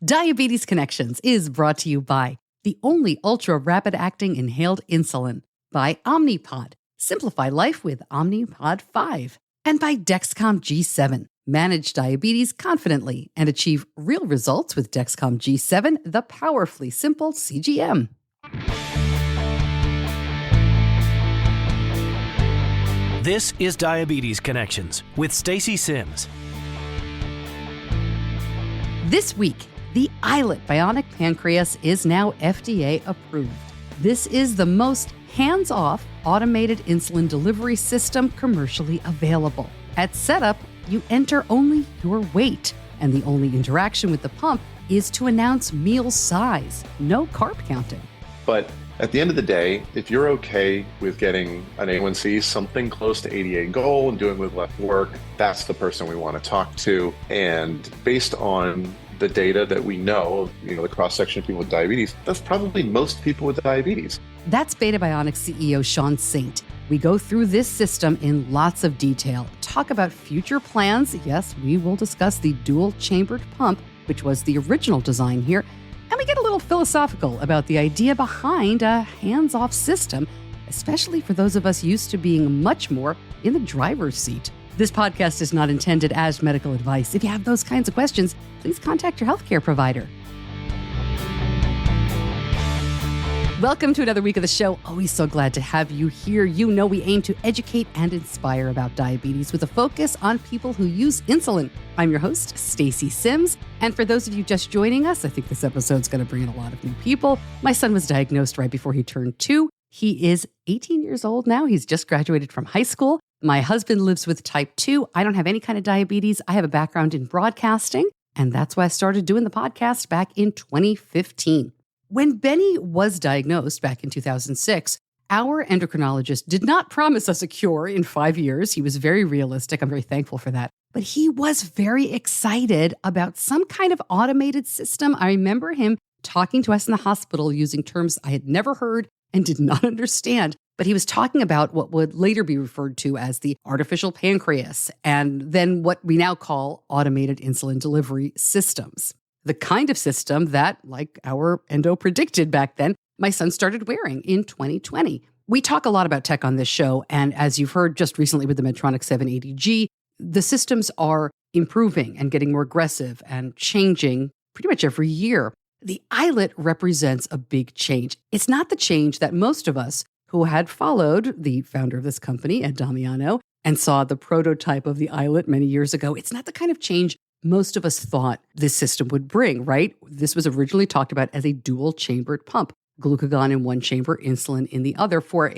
Diabetes Connections is brought to you by the only ultra-rapid-acting inhaled insulin, by Omnipod. Simplify life with Omnipod 5. And by Dexcom G7. Manage diabetes confidently and achieve real results with Dexcom G7, the powerfully simple CGM. This is Diabetes Connections with Stacey Sims. This week, the iLet Bionic Pancreas is now FDA approved. This is the most hands-off automated insulin delivery system commercially available. At setup, you enter only your weight, and the only interaction with the pump is to announce meal size. No carb counting. But at the end of the day, if you're okay with getting an A1C something close to 88 goal and doing with less work, that's the person we want to talk to. And based on the data that we know, the cross-section of people with diabetes, that's probably most people with diabetes. That's Beta Bionics CEO Sean Saint. We go through this system in lots of detail, talk about future plans. Yes, we will discuss the dual-chambered pump, which was the original design here. And we get a little philosophical about the idea behind a hands-off system, especially for those of us used to being much more in the driver's seat. This podcast is not intended as medical advice. If you have those kinds of questions, please contact your healthcare provider. Welcome to another week of the show. Always so glad to have you here. You know we aim to educate and inspire about diabetes with a focus on people who use insulin. I'm your host, Stacey Sims. And for those of you just joining us, I think this episode's going to bring in a lot of new people. My son was diagnosed right before he turned 2. He is 18 years old now. He's just graduated from high school. My husband lives with type 2. I don't have any kind of diabetes. I have a background in broadcasting, and that's why I started doing the podcast back in 2015. When Benny was diagnosed back in 2006, our endocrinologist did not promise us a cure in 5 years. He was very realistic. I'm very thankful for that. But he was very excited about some kind of automated system. I remember him talking to us in the hospital using terms I had never heard and did not understand. But he was talking about what would later be referred to as the artificial pancreas, and then what we now call automated insulin delivery systems. The kind of system that, like our endo predicted back then, my son started wearing in 2020. We talk a lot about tech on this show, and as you've heard just recently with the Medtronic 780G, the systems are improving and getting more aggressive and changing pretty much every year. The iLet represents a big change. It's not the change that most of us who had followed the founder of this company, Ed Damiano, and saw the prototype of the iLet many years ago. It's not the kind of change most of us thought this system would bring, right? This was originally talked about as a dual-chambered pump, glucagon in one chamber, insulin in the other, for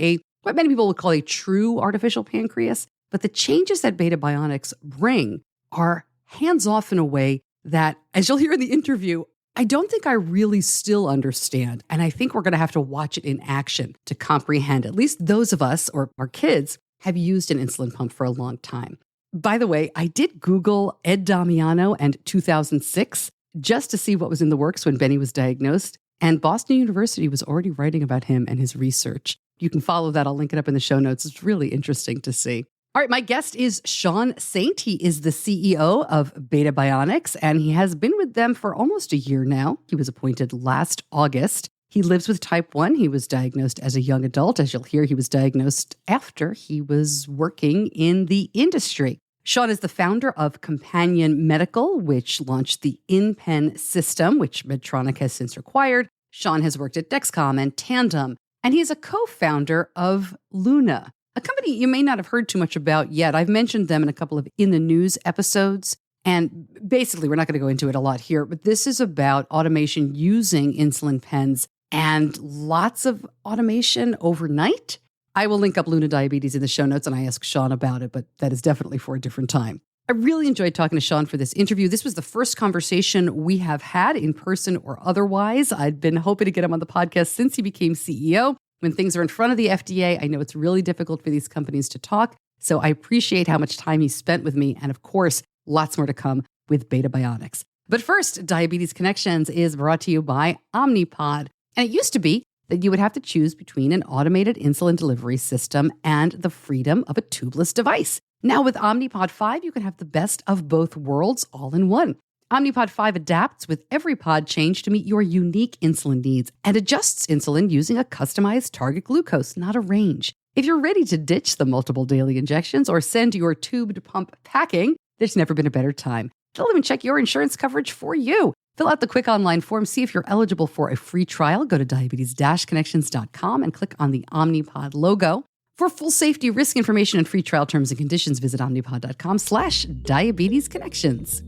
what many people would call a true artificial pancreas. But the changes that Beta Bionics bring are hands-off in a way that, as you'll hear in the interview, I don't think I really still understand. And I think we're going to have to watch it in action to comprehend. At least those of us, or our kids, have used an insulin pump for a long time. By the way, I did Google Ed Damiano and 2006 just to see what was in the works when Benny was diagnosed. And Boston University was already writing about him and his research. You can follow that. I'll link it up in the show notes. It's really interesting to see. All right, my guest is Sean Saint. He is the CEO of Beta Bionics, and he has been with them for almost a year now. He was appointed last August. He lives with type 1. He was diagnosed as a young adult. As you'll hear, he was diagnosed after he was working in the industry. Sean is the founder of Companion Medical, which launched the InPen system, which Medtronic has since acquired. Sean has worked at Dexcom and Tandem, and he's a co-founder of Luna, a company you may not have heard too much about yet. I've mentioned them in a couple of In the News episodes. And basically, we're not going to go into it a lot here, but this is about automation using insulin pens and lots of automation overnight. I will link up Luna Diabetes in the show notes, and I asked Sean about it, but that is definitely for a different time. I really enjoyed talking to Sean for this interview. This was the first conversation we have had in person or otherwise. I'd been hoping to get him on the podcast since he became CEO. When things are in front of the FDA, I know it's really difficult for these companies to talk. So I appreciate how much time he spent with me. And of course, lots more to come with Beta Bionics. But first, Diabetes Connections is brought to you by Omnipod. And it used to be that you would have to choose between an automated insulin delivery system and the freedom of a tubeless device. Now with Omnipod 5, you can have the best of both worlds all in one. Omnipod 5 adapts with every pod change to meet your unique insulin needs and adjusts insulin using a customized target glucose, not a range. If you're ready to ditch the multiple daily injections or send your tubed pump packing, there's never been a better time. They'll even check your insurance coverage for you. Fill out the quick online form, see if you're eligible for a free trial. Go to diabetes-connections.com and click on the Omnipod logo. For full safety, risk information, and free trial terms and conditions, visit omnipod.com/diabetesconnections.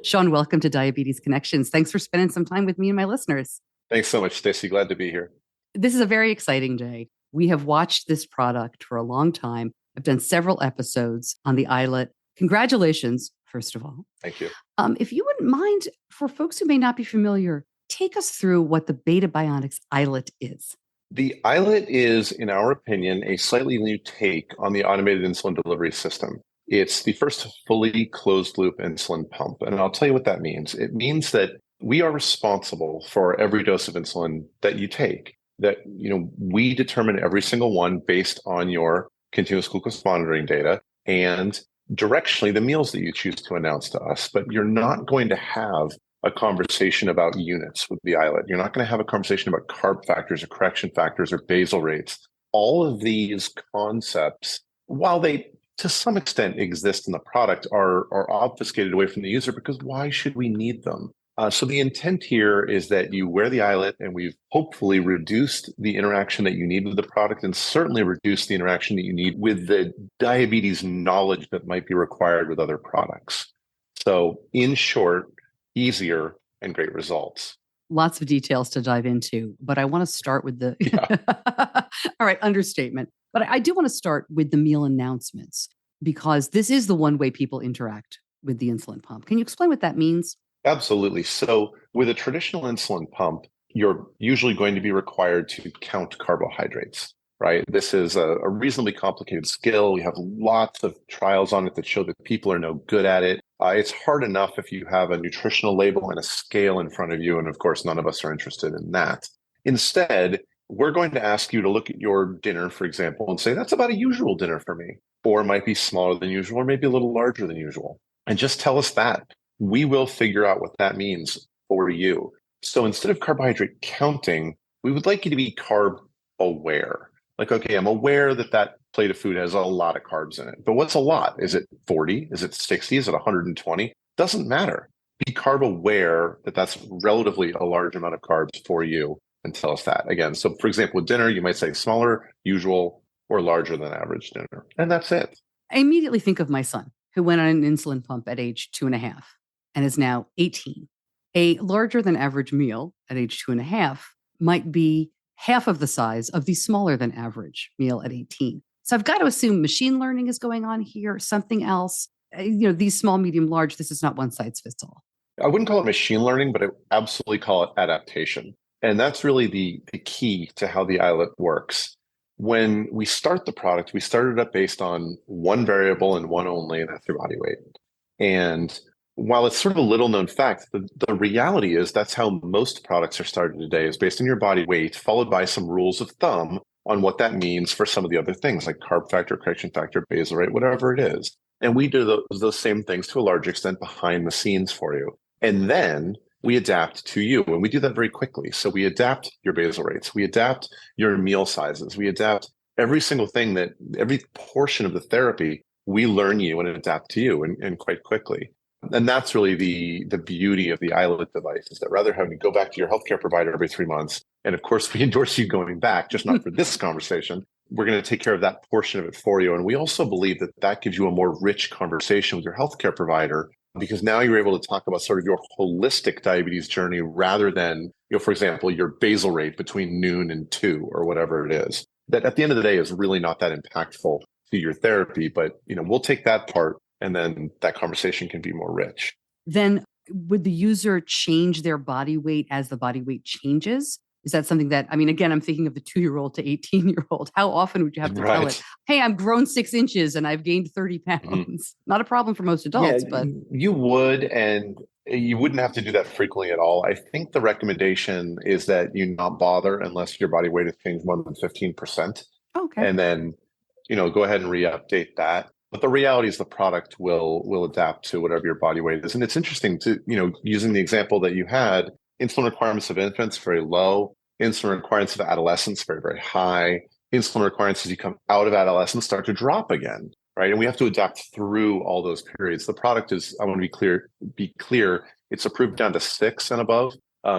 Sean, welcome to Diabetes Connections. Thanks for spending some time with me and my listeners. Thanks so much, Stacey. Glad to be here. This is a very exciting day. We have watched this product for a long time. I've done several episodes on the iLet. Congratulations, first of all. Thank you. If you wouldn't mind, for folks who may not be familiar, take us through what the Beta Bionics iLet is. The iLet is, in our opinion, a slightly new take on the automated insulin delivery system. It's the first fully closed-loop insulin pump, and I'll tell you what that means. It means that we are responsible for every dose of insulin that you take. That we determine every single one based on your continuous glucose monitoring data and directionally the meals that you choose to announce to us. But you're not going to have a conversation about units with the iLet. You're not going to have a conversation about carb factors or correction factors or basal rates. All of these concepts, while they to some extent exist in the product, are obfuscated away from the user because why should we need them? So the intent here is that you wear the iLet, and we've hopefully reduced the interaction that you need with the product and certainly reduced the interaction that you need with the diabetes knowledge that might be required with other products. So in short, easier and great results. Lots of details to dive into, but I want to start with the, all right, understatement. But I do want to start with the meal announcements because this is the one way people interact with the insulin pump. Can you explain what that means? Absolutely. So with a traditional insulin pump, you're usually going to be required to count carbohydrates, right? This is a reasonably complicated skill. We have lots of trials on it that show that people are no good at it. It's hard enough if you have a nutritional label and a scale in front of you. And of course, none of us are interested in that. Instead, we're going to ask you to look at your dinner, for example, and say, that's about a usual dinner for me. Or it might be smaller than usual, or maybe a little larger than usual. And just tell us that. We will figure out what that means for you. So instead of carbohydrate counting, we would like you to be carb aware. Like, okay, I'm aware that that plate of food has a lot of carbs in it. But what's a lot? Is it 40? Is it 60? Is it 120? Doesn't matter. Be carb aware that that's relatively a large amount of carbs for you and tell us that. Again, so for example, with dinner, you might say smaller, usual, or larger than average dinner. And that's it. I immediately think of my son who went on an insulin pump at age 2.5 and is now 18. A larger than average meal at age 2.5 might be half of the size of the smaller than average meal at 18. So I've got to assume machine learning is going on here, something else. These small, medium, large, this is not one size fits all. I wouldn't call it machine learning, but I would absolutely call it adaptation. And that's really the key to how the iLet works. When we start the product, we started up based on one variable and one only, and that's your body weight. And while it's sort of a little known fact, the reality is that's how most products are started today, is based on your body weight, followed by some rules of thumb on what that means for some of the other things like carb factor, correction factor, basal rate, whatever it is. And we do those same things to a large extent behind the scenes for you. And then we adapt to you, and we do that very quickly. So we adapt your basal rates, we adapt your meal sizes, we adapt every single thing every portion of the therapy, we learn you and adapt to you and quite quickly. And that's really the beauty of the iLet device, is that rather than having to go back to your healthcare provider every 3 months, and of course we endorse you going back, just not for this conversation, we're going to take care of that portion of it for you. And we also believe that that gives you a more rich conversation with your healthcare provider, because now you're able to talk about sort of your holistic diabetes journey rather than, for example, your basal rate between noon and 2 or whatever it is. That at the end of the day is really not that impactful to your therapy, but we'll take that part, and then that conversation can be more rich. Then would the user change their body weight as the body weight changes? Is that something that, again, I'm thinking of the 2-year-old to 18-year-old. How often would you have to tell it, hey, I've grown 6 inches and I've gained 30 pounds? Mm-hmm. Not a problem for most adults, but you would, and you wouldn't have to do that frequently at all. I think the recommendation is that you not bother unless your body weight has changed more than 15%. Okay. and then, go ahead and re-update that. But the reality is the product will adapt to whatever your body weight is. And it's interesting to, using the example that you had, insulin requirements of infants, very low. Insulin requirements of adolescents, very, very high. Insulin requirements as you come out of adolescence start to drop again, right? And we have to adapt through all those periods. The product is, I want to be clear, it's approved down to 6 and above.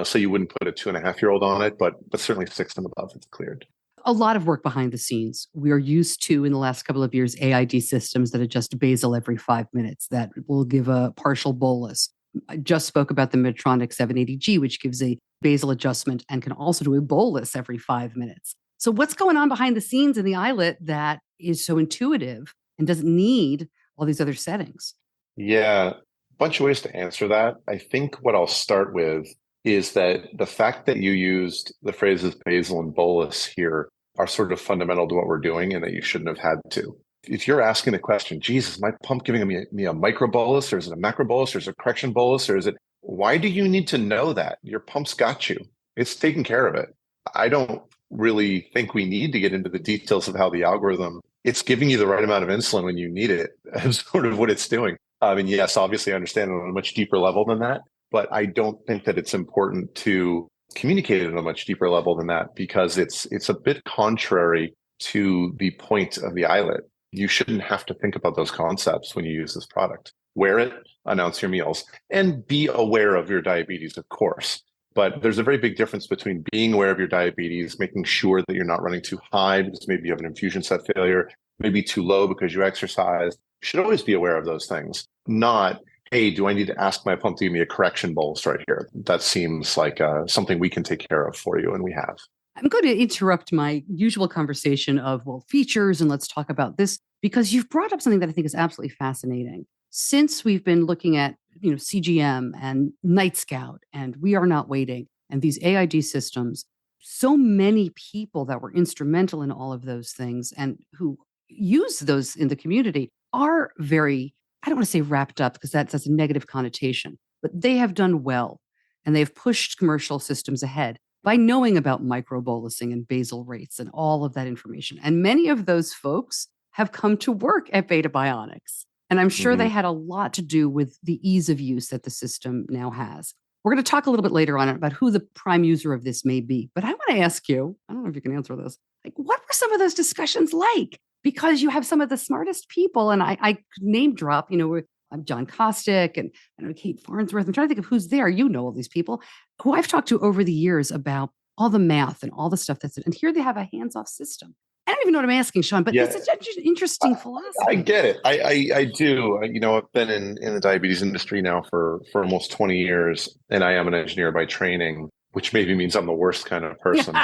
So you wouldn't put a 2.5-year-old on it, but certainly 6 and above, it's cleared. A lot of work behind the scenes. We are used to, in the last couple of years, AID systems that adjust basal every 5 minutes that will give a partial bolus. I just spoke about the Medtronic 780G, which gives a basal adjustment and can also do a bolus every 5 minutes. So what's going on behind the scenes in the iLet that is so intuitive and doesn't need all these other settings? Yeah, a bunch of ways to answer that. I think what I'll start with is that the fact that you used the phrases basal and bolus here are sort of fundamental to what we're doing and that you shouldn't have had to. If you're asking the question, Jesus, my pump giving me a micro bolus, or is it a macro bolus, or is it a correction bolus, or is it, why do you need to know that? Your pump's got you. It's taking care of it. I don't really think we need to get into the details of how the algorithm, it's giving you the right amount of insulin when you need it, is sort of what it's doing. I mean, yes, obviously I understand it on a much deeper level than that, but I don't think that it's important to communicate it on a much deeper level than that, because it's a bit contrary to the point of the iLet. You shouldn't have to think about those concepts when you use this product. Wear it, announce your meals, and be aware of your diabetes, of course. But there's a very big difference between being aware of your diabetes, making sure that you're not running too high because maybe you have an infusion set failure, maybe too low because you exercise. You should always be aware of those things, not, hey, do I need to ask my pump to give me a correction bolus right here? That seems like something we can take care of for you, and we have. I'm going to interrupt my usual conversation of, features, and let's talk about this, because you've brought up something that I think is absolutely fascinating. Since we've been looking at, CGM and Night Scout and We Are Not Waiting and these AID systems, so many people that were instrumental in all of those things and who use those in the community are very, I don't want to say wrapped up because that's a negative connotation, but they have done well and they've pushed commercial systems ahead by knowing about microbolusing and basal rates and all of that information. And many of those folks have come to work at Beta Bionics. And I'm sure they had a lot to do with the ease of use that the system now has. We're going to talk a little bit later on about who the prime user of this may be. But I want to ask you, I don't know if you can answer this, like, what were some of those discussions like? Because you have some of the smartest people, and I name drop, I'm John Kostick and Kate Farnsworth. I'm trying to think of who's there. All these people who I've talked to over the years about all the math and all the stuff that's it. And here they have a hands-off system. I don't even know what I'm asking, Sean, but it's such an interesting philosophy. I get it. I do. I've been in the diabetes industry now for almost 20 years, and I am an engineer by training, which maybe means I'm the worst kind of person.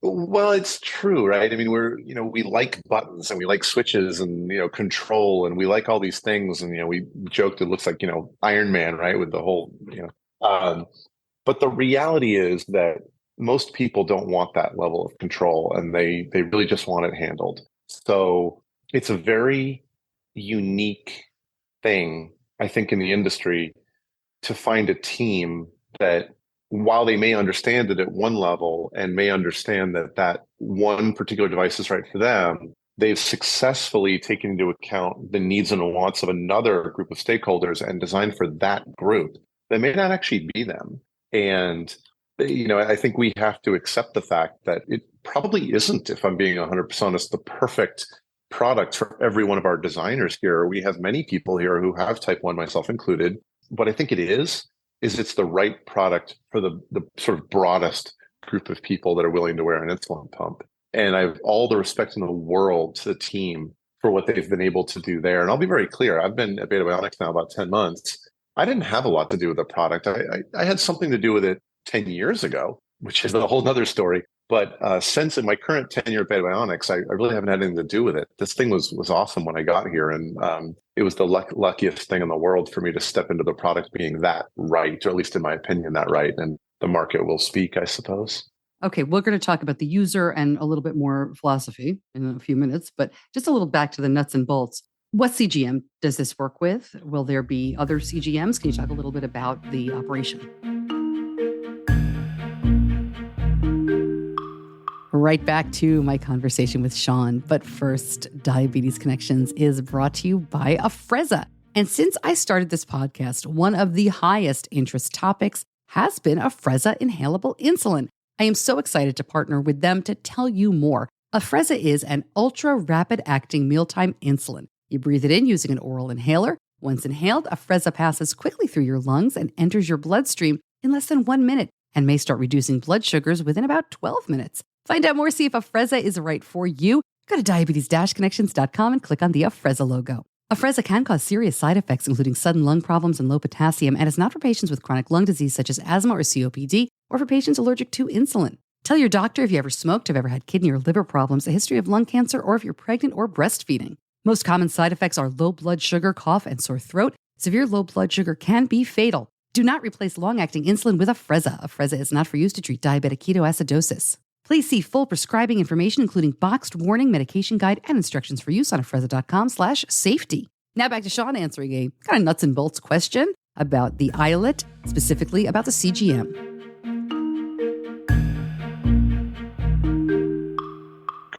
Well, it's true, right? I mean, we like buttons and we like switches and, control, and we like all these things. And, we joked it looks like, Iron Man, right? With the whole, but the reality is that most people don't want that level of control, and they really just want it handled. So it's a very unique thing, I think, in the industry to find a team that, while they may understand it at one level and may understand that one particular device is right for them, they've successfully taken into account the needs and wants of another group of stakeholders and designed for that group that may not actually be them. And I think we have to accept the fact that it probably isn't, if I'm being 100% honest, the perfect product for every one of our designers here. We have many people here who have type 1, myself included. But I think it's the right product for the sort of broadest group of people that are willing to wear an insulin pump. And I have all the respect in the world to the team for what they've been able to do there. And I'll be very clear. I've been at Beta Bionics now about 10 months. I didn't have a lot to do with the product. I had something to do with it 10 years ago, which is a whole nother story. But since in my current tenure at Beta Bionics, I really haven't had anything to do with it. This thing was awesome when I got here. And it was the luckiest thing in the world for me to step into the product being that right, or at least in my opinion, that right. And the market will speak, I suppose. Okay, we're going to talk about the user and a little bit more philosophy in a few minutes, but just a little back to the nuts and bolts. What CGM does this work with? Will there be other CGMs? Can you talk a little bit about the operation? right back to my conversation with Sean. But first, Diabetes Connections is brought to you by Afrezza. And since I started this podcast, one of the highest interest topics has been Afrezza inhalable insulin. I am so excited to partner with them to tell you more. Afrezza is an ultra rapid acting mealtime insulin. You breathe it in using an oral inhaler. Once inhaled, Afrezza passes quickly through your lungs and enters your bloodstream in less than 1 minute and may start reducing blood sugars within about 12 minutes. Find out more, see if Afrezza is right for you. Go to diabetes-connections.com and click on the Afrezza logo. Afrezza can cause serious side effects, including sudden lung problems and low potassium, and is not for patients with chronic lung disease such as asthma or COPD, or for patients allergic to insulin. Tell your doctor if you ever smoked, have ever had kidney or liver problems, a history of lung cancer, or if you're pregnant or breastfeeding. Most common side effects are low blood sugar, cough, and sore throat. Severe low blood sugar can be fatal. Do not replace long-acting insulin with Afrezza. Afrezza is not for use to treat diabetic ketoacidosis. Please see full prescribing information, including boxed warning, medication guide, and instructions for use on Afrezza.com/safety. Now back to Sean answering a kind of nuts and bolts question about the iLet, specifically about the CGM.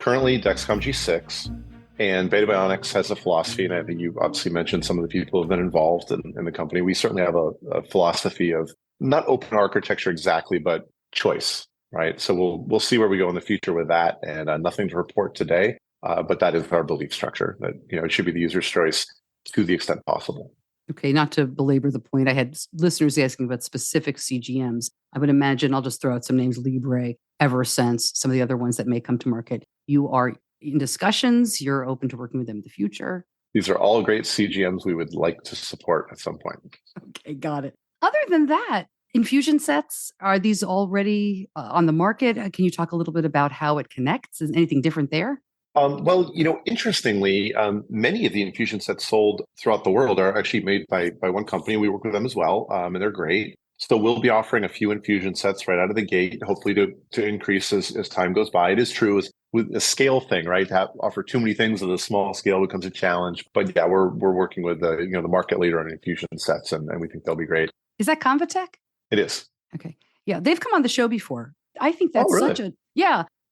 Currently, Dexcom G6 and Beta Bionics has a philosophy, and I think you obviously mentioned some of the people who have been involved in the company. We certainly have a philosophy of not open architecture exactly, but choice, right? So we'll see where we go in the future with that, and nothing to report today, but that is our belief structure, that it should be the user's choice to the extent possible. Okay, not to belabor the point, I had listeners asking about specific CGMs. I would imagine, I'll just throw out some names, Libre, Eversense, some of the other ones that may come to market. You are in discussions, you're open to working with them in the future. These are all great CGMs we would like to support at some point. Okay, got it. Other than that, infusion sets, are these already on the market? Can you talk a little bit about how it connects? Is anything different there? Well, interestingly, many of the infusion sets sold throughout the world are actually made by one company. We work with them as well, and they're great. So we'll be offering a few infusion sets right out of the gate, hopefully to increase as time goes by. It is true with a scale thing, right? To offer too many things at a small scale becomes a challenge. But yeah, we're working with the market leader on infusion sets, and we think they'll be great. Is that Convatec? It is. Okay. Yeah, they've come on the show before. I think that's really?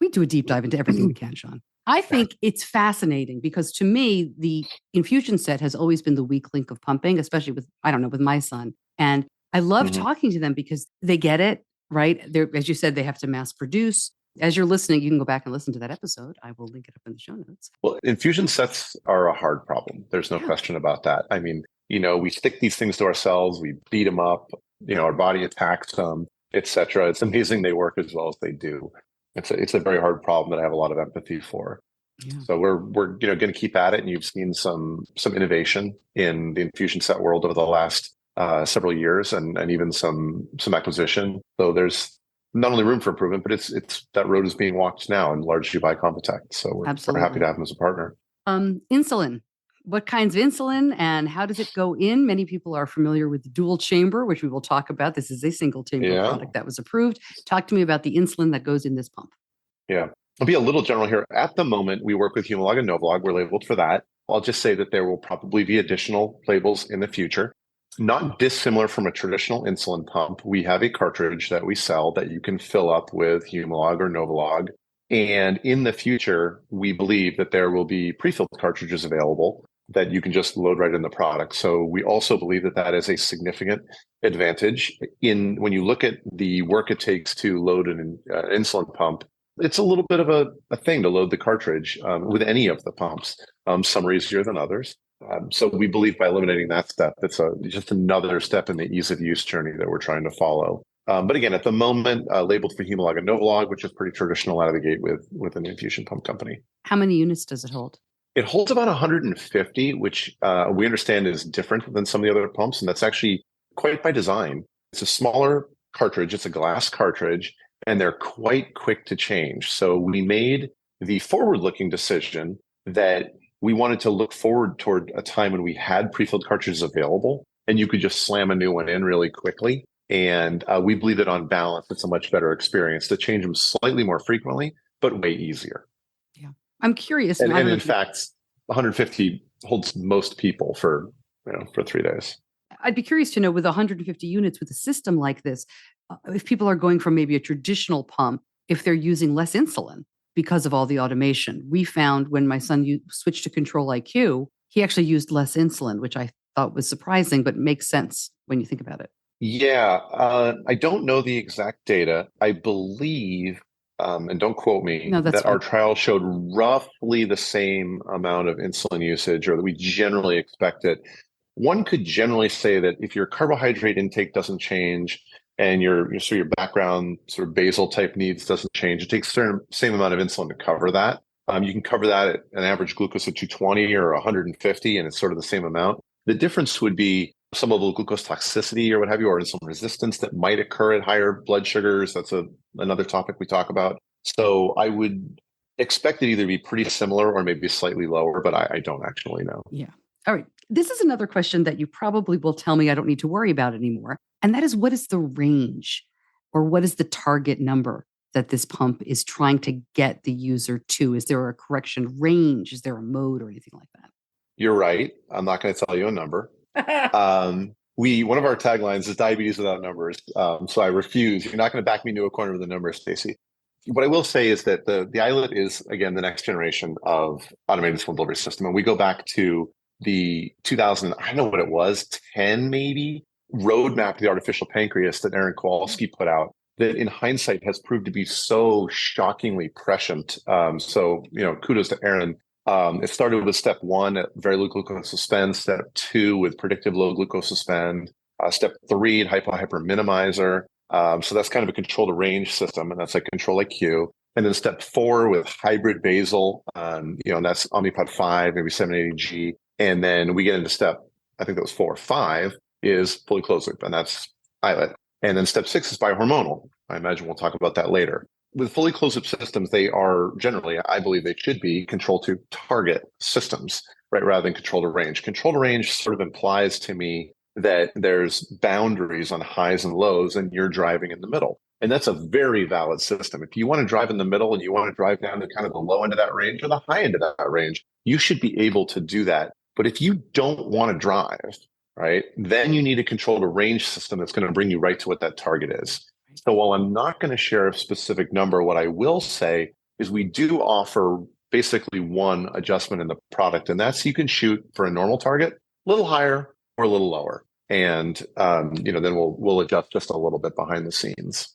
We do a deep dive into everything we can, Sean. I think it's fascinating because to me, the infusion set has always been the weak link of pumping, especially with my son. And I love talking to them because they get it, right? As you said, they have to mass produce. As you're listening, you can go back and listen to that episode. I will link it up in the show notes. Well, infusion sets are a hard problem. There's no question about that. I mean, we stick these things to ourselves, we beat them up, our body attacks them, etc. It's amazing they work as well as they do. It's a very hard problem that I have a lot of empathy for. Yeah. So we're going to keep at it, and you've seen some innovation in the infusion set world over the last several years, and even some acquisition. So there's not only room for improvement, but it's that road is being walked now, and largely by Convatec. So we're happy to have them as a partner. Insulin. What kinds of insulin and how does it go in? Many people are familiar with the dual chamber, which we will talk about. This is a single chamber product that was approved. Talk to me about the insulin that goes in this pump. Yeah. I'll be a little general here. At the moment, we work with Humalog and Novolog. We're labeled for that. I'll just say that there will probably be additional labels in the future. Not dissimilar from a traditional insulin pump, we have a cartridge that we sell that you can fill up with Humalog or Novolog. And in the future, we believe that there will be pre-filled cartridges available that you can just load right in the product. So we also believe that is a significant advantage when you look at the work it takes to load an insulin pump. It's a little bit of a thing to load the cartridge with any of the pumps. Some are easier than others. So we believe by eliminating that step, it's just another step in the ease of use journey that we're trying to follow. But again, at the moment, labeled for Humalog and Novolog, which is pretty traditional out of the gate with an infusion pump company. How many units does it hold? It holds about 150, which we understand is different than some of the other pumps. And that's actually quite by design. It's a smaller cartridge. It's a glass cartridge, and they're quite quick to change. So we made the forward-looking decision that we wanted to look forward toward a time when we had pre-filled cartridges available, and you could just slam a new one in really quickly. And we believe that on balance, it's a much better experience to change them slightly more frequently, but way easier. Yeah. I'm curious. And in fact, 150 holds most people for 3 days. I'd be curious to know, with 150 units with a system like this, if people are going from maybe a traditional pump, if they're using less insulin. because of all the automation. We found when my son switched to Control IQ, he actually used less insulin, which I thought was surprising, but makes sense when you think about it. Yeah, I don't know the exact data. I believe, and don't quote me, No, that's that our fine. trial showed roughly the same amount of insulin usage, or that we generally expect it. One could generally say that if your carbohydrate intake doesn't change and your background sort of basal type needs doesn't change, it takes the same amount of insulin to cover that. You can cover that at an average glucose of 220 or 150, and it's sort of the same amount. The difference would be some level of glucose toxicity or what have you, or insulin resistance that might occur at higher blood sugars. That's another topic we talk about. So I would expect it either to be pretty similar or maybe slightly lower, but I don't actually know. Yeah. All right. This is another question that you probably will tell me I don't need to worry about anymore. And that is, what is the range or what is the target number that this pump is trying to get the user to? Is there a correction range? Is there a mode or anything like that? You're right. I'm not going to tell you a number. One of our taglines is diabetes without numbers. So I refuse. You're not going to back me into a corner with a number, Stacey. What I will say is that the iLet is, again, the next generation of automated insulin delivery system. And we go back to the 2000, I don't know what it was, 10 maybe, roadmap to the artificial pancreas that Aaron Kowalski put out, that in hindsight has proved to be so shockingly prescient. So, kudos to Aaron. It started with step 1 at very low glucose suspend, step 2 with predictive low glucose suspend, step 3 at hyper minimizer. So that's kind of a control to range system, and that's like Control IQ. And then step 4 with hybrid basal, and that's Omnipod 5, maybe 780G. And then we get into step, I think that was 4. 5 is fully closed loop, and that's iLet. And then step 6 is bihormonal. I imagine we'll talk about that later. With fully closed loop systems, they are generally, I believe they should be control to target systems, right? Rather than control to range. Control to range sort of implies to me that there's boundaries on highs and lows and you're driving in the middle. And that's a very valid system. If you want to drive in the middle and you want to drive down to kind of the low end of that range or the high end of that range, you should be able to do that. But if you don't want to drive, right, then you need a control to range system that's going to bring you right to what that target is. So while I'm not going to share a specific number, what I will say is we do offer basically one adjustment in the product, and that's you can shoot for a normal target, a little higher or a little lower. And, then we'll adjust just a little bit behind the scenes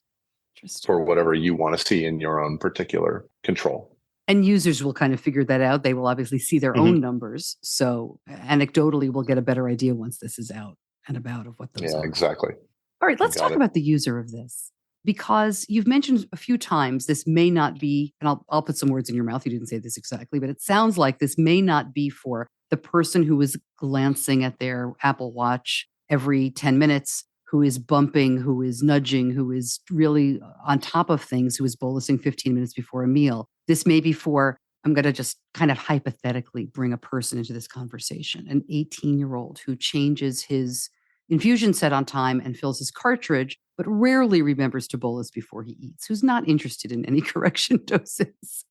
for whatever you want to see in your own particular control. And users will kind of figure that out. They will obviously see their own numbers. So anecdotally, we'll get a better idea once this is out and about of what those are. Yeah, exactly. All right, let's talk about the user of this, because you've mentioned a few times this may not be, and I'll put some words in your mouth. You didn't say this exactly, but it sounds like this may not be for the person who is glancing at their Apple Watch every 10 minutes, who is bumping, who is nudging, who is really on top of things, who is bolusing 15 minutes before a meal. This may be for, I'm going to just kind of hypothetically bring a person into this conversation, an 18-year-old who changes his infusion set on time and fills his cartridge, but rarely remembers to bolus before he eats, who's not interested in any correction doses,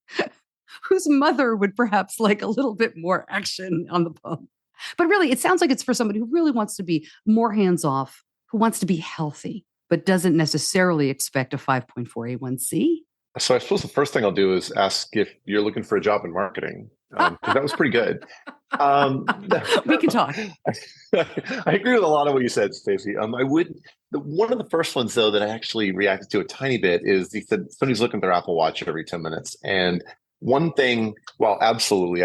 whose mother would perhaps like a little bit more action on the pump. But really, it sounds like it's for somebody who really wants to be more hands-off, who wants to be healthy, but doesn't necessarily expect a 5.4 A1C. So I suppose the first thing I'll do is ask if you're looking for a job in marketing, because that was pretty good. We can talk. I agree with a lot of what you said, Stacey. One of the first ones, though, that I actually reacted to a tiny bit is he said somebody's looking at their Apple Watch every 10 minutes. And one thing, well, absolutely,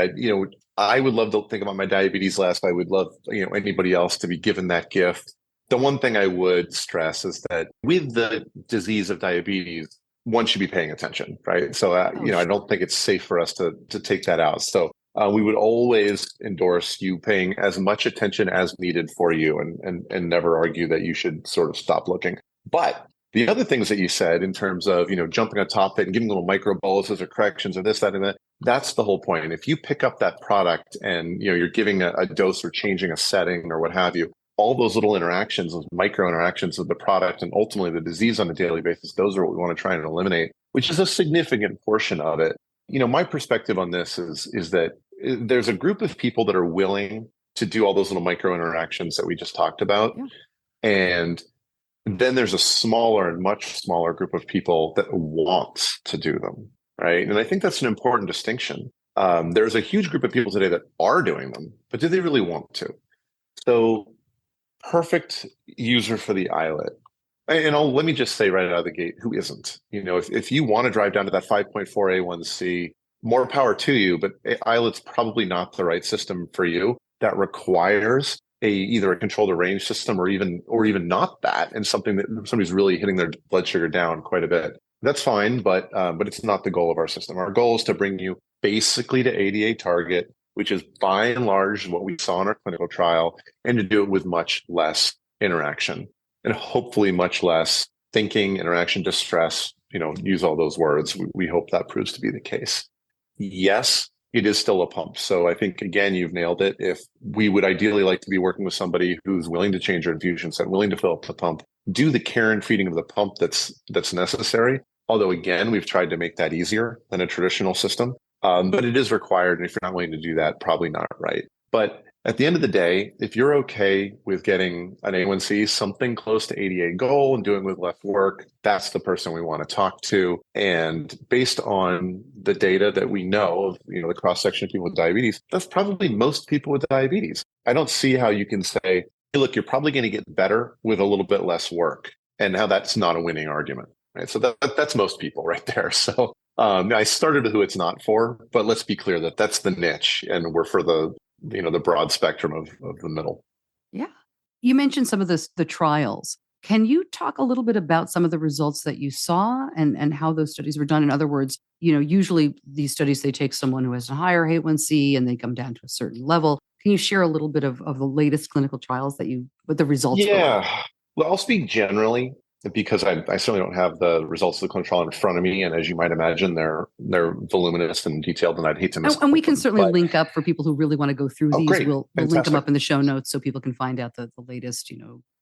I would love to think about my diabetes last. I would love, anybody else to be given that gift. The one thing I would stress is that with the disease of diabetes, one should be paying attention, right? So, I don't think it's safe for us to take that out. So we would always endorse you paying as much attention as needed for you and never argue that you should sort of stop looking. But the other things that you said in terms of, jumping on top of it and giving little micro boluses or corrections or this, that, and that, that's the whole point. If you pick up that product and, you're giving a dose or changing a setting or what have you, all those little interactions, those micro interactions of the product and ultimately the disease on a daily basis, those are what we want to try and eliminate, which is a significant portion of it. My perspective on this is that there's a group of people that are willing to do all those little micro interactions that we just talked about. Yeah. And then there's a smaller and much smaller group of people that want to do them, right? And I think that's an important distinction. There's a huge group of people today that are doing them, but do they really want to? So perfect user for the iLet. And let me just say right out of the gate, who isn't? If you want to drive down to that 5.4 A1C, more power to you, but iLet's probably not the right system for you. That requires either a control to range system or even not that, and something that somebody's really hitting their blood sugar down quite a bit. That's fine, but it's not the goal of our system. Our goal is to bring you basically to ADA target, which is by and large what we saw in our clinical trial, and to do it with much less interaction and hopefully much less thinking, interaction, distress, use all those words. We hope that proves to be the case. Yes, it is still a pump. So I think, again, you've nailed it. If we would ideally like to be working with somebody who's willing to change their infusion set, willing to fill up the pump, do the care and feeding of the pump that's necessary. Although, again, we've tried to make that easier than a traditional system. But it is required. And if you're not willing to do that, probably not right. But at the end of the day, if you're okay with getting an A1C something close to ADA goal and doing with less work, that's the person we want to talk to. And based on the data that we know of, the cross-section of people with diabetes, that's probably most people with diabetes. I don't see how you can say, hey, look, you're probably going to get better with a little bit less work, and how that's not a winning argument, right? So that's most people right there. So I started with who it's not for, but let's be clear that that's the niche, and we're for the broad spectrum of the middle. Yeah. You mentioned some of the trials. Can you talk a little bit about some of the results that you saw and how those studies were done? In other words, usually these studies, they take someone who has a higher A1C and they come down to a certain level. Can you share a little bit of the latest clinical trials what the results were? Yeah. Well, I'll speak generally, because I certainly don't have the results of the clinical trial in front of me. And as you might imagine, they're voluminous and detailed, and I'd hate to miss them. And we can certainly link up for people who really want to go through these. Great. We'll link them up in the show notes so people can find out the latest,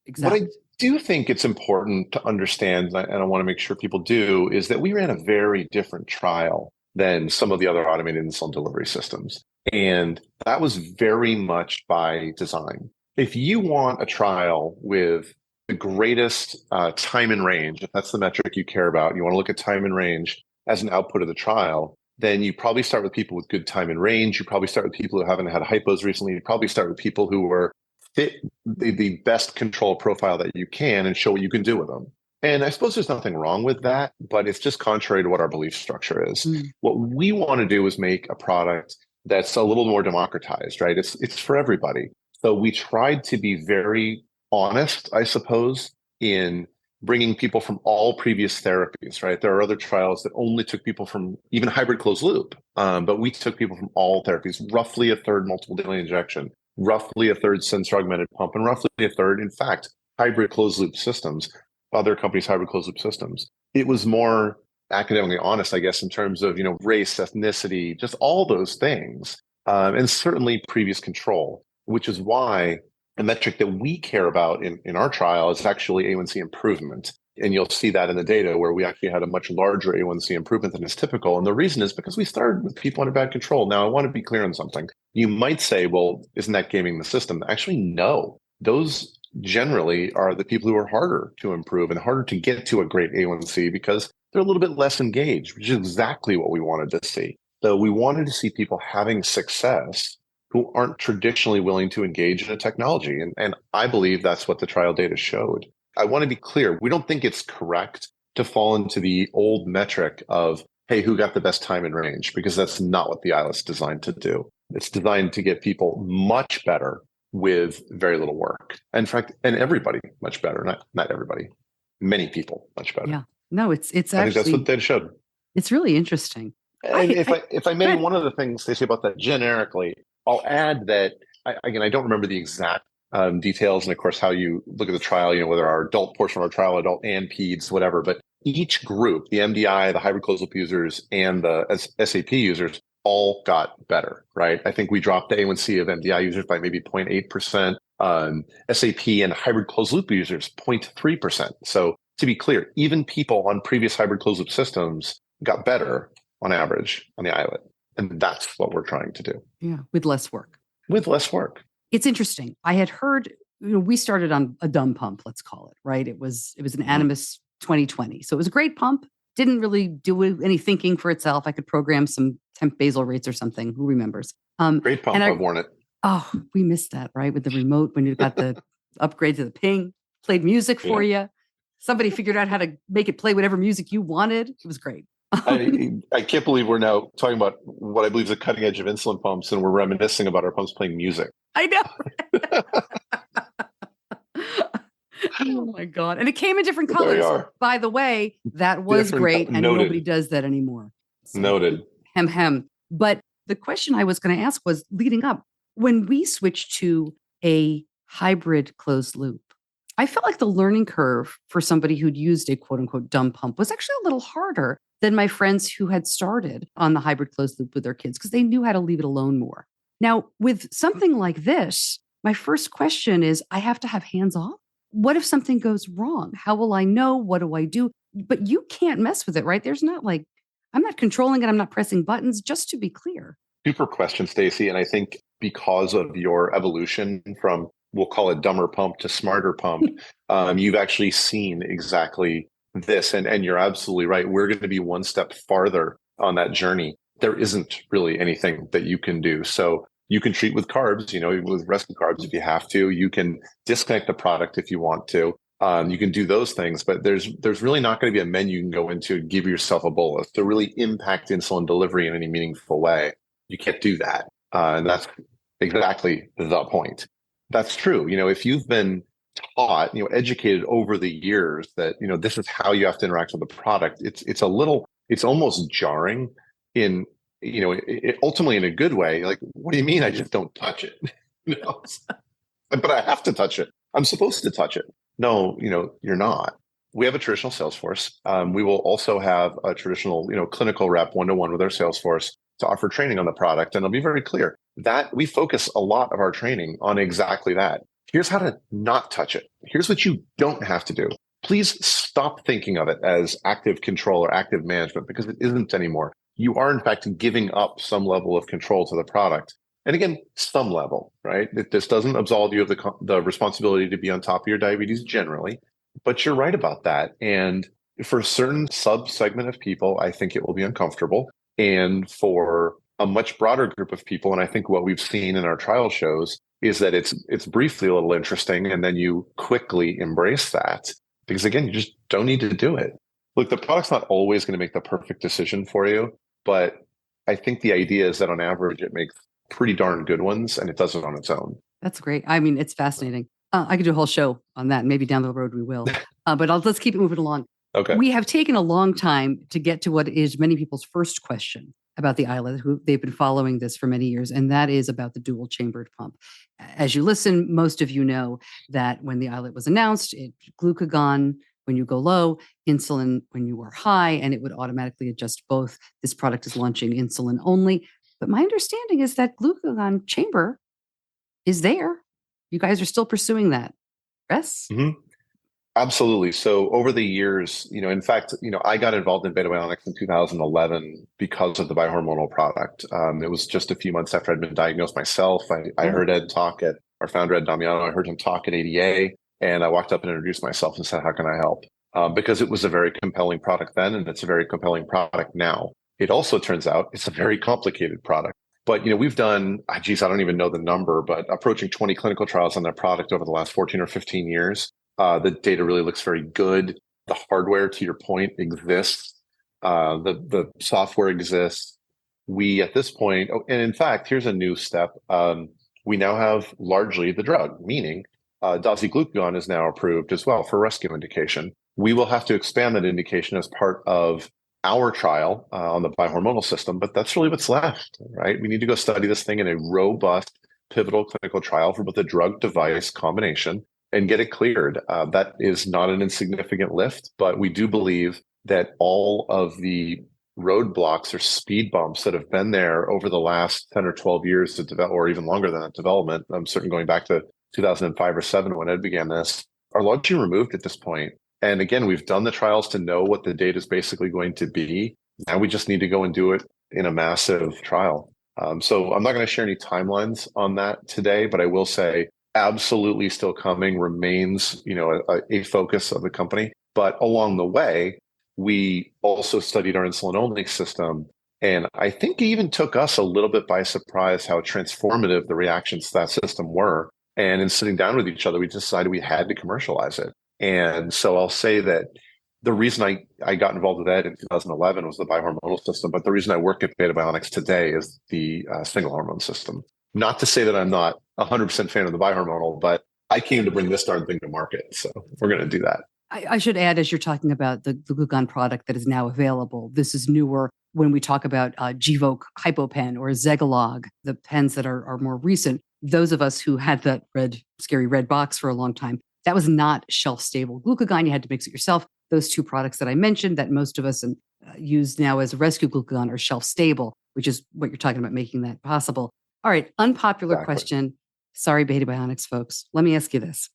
exact. What I do think it's important to understand, and I want to make sure people do, is that we ran a very different trial than some of the other automated insulin delivery systems. And that was very much by design. If you want a trial with the greatest time in range, if that's the metric you care about, you want to look at time in range as an output of the trial, then you probably start with people with good time in range. You probably start with people who haven't had hypos recently. You probably start with people who were fit the best control profile that you can and show what you can do with them. And I suppose there's nothing wrong with that, but it's just contrary to what our belief structure is. What we want to do is make a product that's a little more democratized, right? It's for everybody. So we tried to be very honest, I suppose, in bringing people from all previous therapies, right? There are other trials that only took people from even hybrid closed loop, but we took people from all therapies, roughly a third multiple daily injection, roughly a third sensor augmented pump, and roughly a third, in fact, hybrid closed loop systems, other companies' hybrid closed loop systems. It was more academically honest, I guess, in terms of, race, ethnicity, just all those things, and certainly previous control, which is why the metric that we care about in our trial is actually A1C improvement. And you'll see that in the data where we actually had a much larger A1C improvement than is typical. And the reason is because we started with people under bad control. Now, I want to be clear on something. You might say, well, isn't that gaming the system? Actually, no. Those generally are the people who are harder to improve and harder to get to a great A1C because they're a little bit less engaged, which is exactly what we wanted to see. So we wanted to see people having success who aren't traditionally willing to engage in a technology. And I believe that's what the trial data showed. I want to be clear. We don't think it's correct to fall into the old metric of, hey, who got the best time in range? Because that's not what the iLet's designed to do. It's designed to get people much better with very little work. In fact, and everybody much better. Not everybody. Many people much better. Yeah. No, it's actually, I think that's what data showed. It's really interesting. And if I may, one of the things they say about that generically, I'll add that, I don't remember the exact details and, of course, how you look at the trial, whether our adult portion of our trial, adult and peds, whatever, but each group, the MDI, the hybrid closed loop users, and the SAP users all got better, right? I think we dropped the A1C of MDI users by maybe 0.8%, SAP and hybrid closed loop users 0.3%. So to be clear, even people on previous hybrid closed loop systems got better on average on the iLet. And that's what we're trying to do. Yeah, with less work. With less work. It's interesting. I had heard, we started on a dumb pump, let's call it, right? It was an Animas 2020. So it was a great pump, didn't really do any thinking for itself. I could program some temp basal rates or something. Who remembers? Great pump. I've worn it. Oh, we missed that, right? With the remote, when you got the upgrade to the ping, played music for you. Somebody figured out how to make it play whatever music you wanted. It was great. I can't believe we're now talking about what I believe is the cutting edge of insulin pumps, and we're reminiscing about our pumps playing music. I know. Oh my God. And it came in different colors. By the way, that was great. And nobody does that anymore. So, noted. Hem. But the question I was going to ask was leading up, when we switched to a hybrid closed loop, I felt like the learning curve for somebody who'd used a quote unquote dumb pump was actually a little harder than my friends who had started on the hybrid closed loop with their kids because they knew how to leave it alone more. Now, with something like this, my first question is, I have to have hands off. What if something goes wrong? How will I know? What do I do? But you can't mess with it, right? There's not like, I'm not controlling it. I'm not pressing buttons, just to be clear. Super question, Stacey. And I think because of your evolution from, we'll call it dumber pump to smarter pump, you've actually seen exactly this. And you're absolutely right. We're going to be one step farther on that journey. There isn't really anything that you can do. So you can treat with carbs, with rescue carbs if you have to. You can disconnect the product if you want to. You can do those things, but there's really not going to be a menu you can go into and give yourself a bolus to really impact insulin delivery in any meaningful way. You can't do that. And that's exactly the point. That's true. If you've been taught, educated over the years that, this is how you have to interact with the product, it's almost jarring in, ultimately in a good way. Like, what do you mean I just don't touch it? But I have to touch it. I'm supposed to touch it. No, you're not. We have a traditional sales force. We will also have a traditional, clinical rep one-to-one with our sales force to offer training on the product. And I'll be very clear that we focus a lot of our training on exactly that. Here's how to not touch it. Here's what you don't have to do. Please stop thinking of it as active control or active management, because it isn't anymore. You are, in fact, giving up some level of control to the product. And again, some level, right? This doesn't absolve you of the responsibility to be on top of your diabetes generally, but you're right about that. And for a certain sub-segment of people, I think it will be uncomfortable. And for a much broader group of people, and I think what we've seen in our trial shows is that it's briefly a little interesting, and then you quickly embrace that. Because again, you just don't need to do it. Look, the product's not always going to make the perfect decision for you, but I think the idea is that on average, it makes pretty darn good ones, and it does it on its own. That's great. I mean, it's fascinating. I could do a whole show on that. Maybe down the road we will. But let's keep it moving along. Okay. We have taken a long time to get to what is many people's first question about the iLet, who they've been following this for many years, and that is about the dual chambered pump. As you listen, most of you know that when the iLet was announced, it glucagon when you go low, insulin when you are high, and it would automatically adjust both. This product is launching insulin only. But my understanding is that glucagon chamber is there. You guys are still pursuing that. Yes? Mm-hmm. Absolutely. So over the years, in fact, I got involved in Bionics in 2011 because of the bihormonal product. It was just a few months after I'd been diagnosed myself. I heard Ed talk at our founder, Ed Damiano. I heard him talk at ADA, and I walked up and introduced myself and said, how can I help? Because it was a very compelling product then, and it's a very compelling product now. It also turns out it's a very complicated product. But, we've done, I don't even know the number, but approaching 20 clinical trials on that product over the last 14 or 15 years. The data really looks very good. The hardware, to your point, exists. The software exists. We, at this point, and in fact, here's a new step. We now have largely the drug, meaning dasiglucagon is now approved as well for rescue indication. We will have to expand that indication as part of our trial on the bihormonal system, but that's really what's left, right? We need to go study this thing in a robust, pivotal clinical trial for both a drug device combination and get it cleared. That is not an insignificant lift, but we do believe that all of the roadblocks or speed bumps that have been there over the last 10 or 12 years to develop, or even longer than that development, I'm certain going back to 2005 or 7 when Ed began this, are largely removed at this point. And again, we've done the trials to know what the data is basically going to be. Now we just need to go and do it in a massive trial. So I'm not going to share any timelines on that today, but I will say absolutely still coming, remains, a focus of the company. But along the way, we also studied our insulin-only system. And I think it even took us a little bit by surprise how transformative the reactions to that system were. And in sitting down with each other, we decided we had to commercialize it. And so I'll say that the reason I got involved with that in 2011 was the bihormonal system. But the reason I work at Beta Bionics today is the single hormone system. Not to say that I'm not 100% fan of the bihormonal, but I came to bring this darn thing to market. So we're going to do that. I should add, as you're talking about the glucagon product that is now available, this is newer. When we talk about Gvoke HypoPen or Zegalogue, the pens that are more recent, those of us who had that scary red box for a long time, that was not shelf-stable glucagon. You had to mix it yourself. Those two products that I mentioned that most of us use now as a rescue glucagon are shelf-stable, which is what you're talking about, making that possible. All right, unpopular question. Sorry, Beta Bionics folks. Let me ask you this.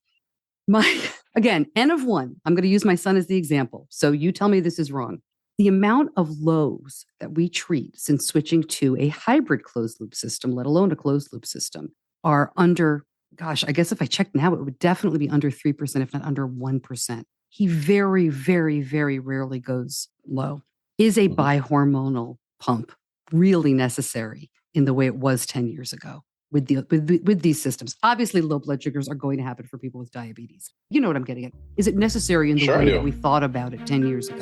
Again, N of one. I'm going to use my son as the example. So you tell me this is wrong. The amount of lows that we treat since switching to a hybrid closed loop system, let alone a closed loop system, are under, gosh, I guess if I checked now, it would definitely be under 3%, if not under 1%. He very, very, very rarely goes low. Is a bihormonal pump really necessary in the way it was 10 years ago with these systems? Obviously, low blood sugars are going to happen for people with diabetes. You know what I'm getting at. Is it necessary in the way that we thought about it 10 years ago?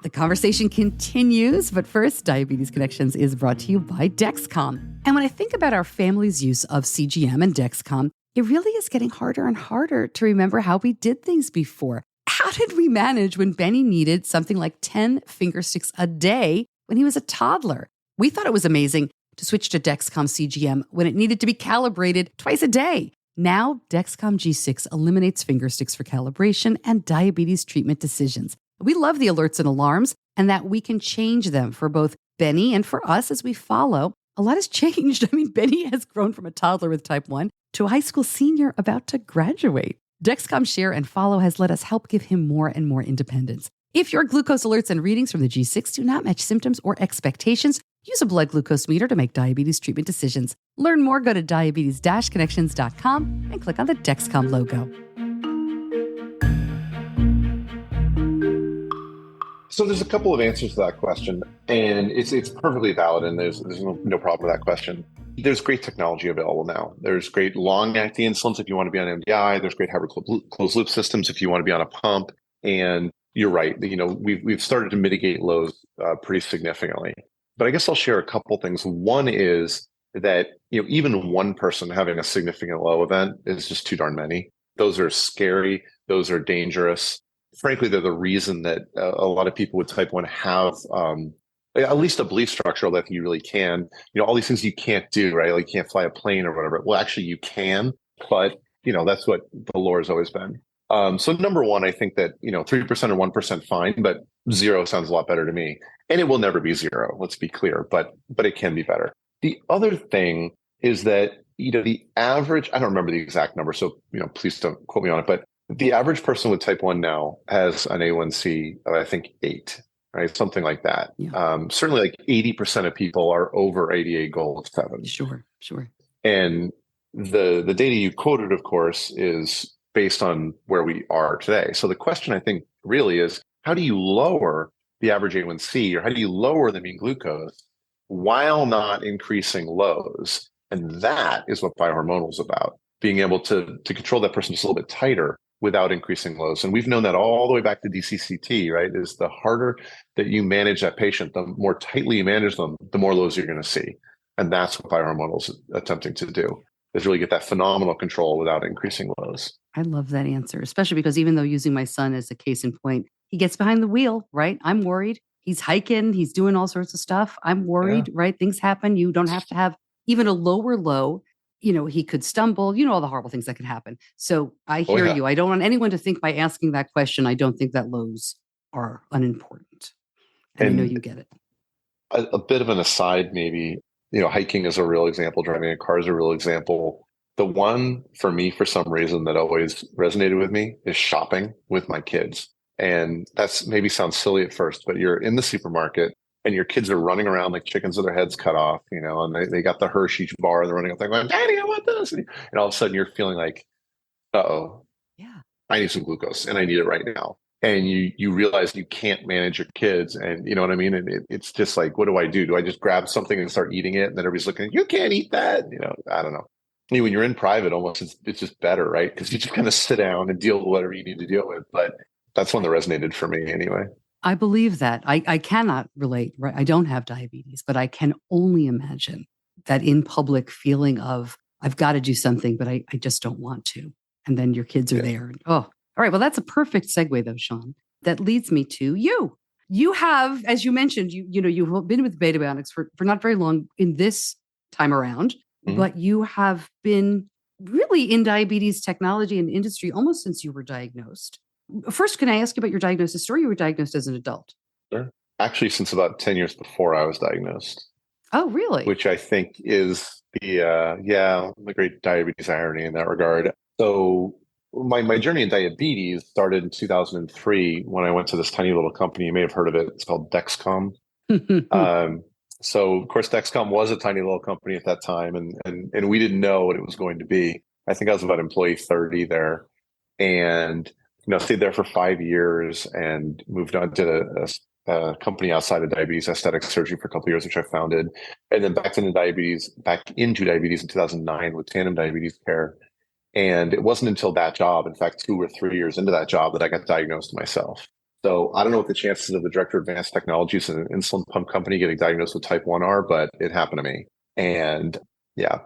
The conversation continues, but first, Diabetes Connections is brought to you by Dexcom. And when I think about our family's use of CGM and Dexcom, it really is getting harder and harder to remember how we did things before. How did we manage when Benny needed something like 10 finger sticks a day when he was a toddler? We thought it was amazing to switch to Dexcom CGM when it needed to be calibrated twice a day. Now, Dexcom G6 eliminates finger sticks for calibration and diabetes treatment decisions. We love the alerts and alarms, and that we can change them for both Benny and for us as we follow. A lot has changed. I mean, Benny has grown from a toddler with type 1 to a high school senior about to graduate. Dexcom Share and Follow has let us help give him more and more independence. If your glucose alerts and readings from the G6 do not match symptoms or expectations, use a blood glucose meter to make diabetes treatment decisions. Learn more, go to diabetes-connections.com and click on the Dexcom logo. So there's a couple of answers to that question, and it's perfectly valid, and there's no problem with that question. There's great technology available now. There's great long-acting insulins if you want to be on MDI. There's great hybrid closed-loop systems if you want to be on a pump. And you're right. We've started to mitigate lows pretty significantly. But I guess I'll share a couple things. One is that even one person having a significant low event is just too darn many. Those are scary. Those are dangerous. Frankly, they're the reason that a lot of people with type 1 have at least a belief structure that you really can. All these things you can't do, right? Like you can't fly a plane or whatever. Well, actually you can, but that's what the lore has always been. So number one, I think that 3% or 1% fine, but zero sounds a lot better to me. And it will never be zero, let's be clear, but it can be better. The other thing is that the average, I don't remember the exact number, so please don't quote me on it, but the average person with type 1 now has an A1C of, I think, 8, right? Something like that. Yeah. Certainly like 80% of people are over 88 goal of 7. Sure. And the data you quoted, of course, is based on where we are today. So the question, I think, really is, how do you lower the average A1C, or how do you lower the mean glucose while not increasing lows? And that is what bihormonal is about, being able to control that person just a little bit tighter without increasing lows. And we've known that all the way back to DCCT, right? Is the harder that you manage that patient, the more tightly you manage them, the more lows you're going to see. And that's what bihormonal is attempting to do, is really get that phenomenal control without increasing lows. I love that answer, especially because even though using my son as a case in point, he gets behind the wheel, right? I'm worried. He's hiking, he's doing all sorts of stuff. I'm worried, right? Things happen. You don't have to have even a lower low. He could stumble, all the horrible things that could happen. So I hear you. I don't want anyone to think by asking that question, I don't think that lows are unimportant. And I know you get it. A bit of an aside, maybe, hiking is a real example. Driving a car is a real example. The one for me, for some reason, that always resonated with me is shopping with my kids. And that's maybe sounds silly at first, but you're in the supermarket and your kids are running around like chickens with their heads cut off, and they got the Hershey's bar, they're running up there going, Daddy, I want this. And all of a sudden you're feeling like, uh-oh. Yeah. I need some glucose and I need it right now. And you realize you can't manage your kids, and you know what I mean? And it's just like, what do I do? Do I just grab something and start eating it? And then everybody's looking, you can't eat that. I don't know. I mean, when you're in private, almost it's just better, right? Because you just kind of sit down and deal with whatever you need to deal with. But that's one that resonated for me anyway. I believe that. I cannot relate, right? I don't have diabetes, but I can only imagine that in public feeling of, I've got to do something, but I just don't want to. And then your kids are there. And, oh, all right. Well, that's a perfect segue though, Sean. That leads me to you. You have, as you mentioned, you've been with Beta Bionics for not very long in this time around, but you have been really in diabetes technology and industry almost since you were diagnosed. First, can I ask you about your diagnosis story? You were diagnosed as an adult. Sure. Actually, since about 10 years before I was diagnosed. Oh, really? Which I think is the great diabetes irony in that regard. So my journey in diabetes started in 2003 when I went to this tiny little company. You may have heard of it. It's called Dexcom. So of course, Dexcom was a tiny little company at that time, and we didn't know what it was going to be. I think I was about employee 30 there, and stayed there for 5 years and moved on to a company outside of diabetes, aesthetic surgery, for a couple of years, which I founded, and then back into diabetes in 2009 with Tandem Diabetes Care. And it wasn't until that job, in fact, 2 or 3 years into that job, that I got diagnosed myself. So I don't know what the chances of the director of advanced technologies in an insulin pump company getting diagnosed with type 1 are, but it happened to me. And yeah,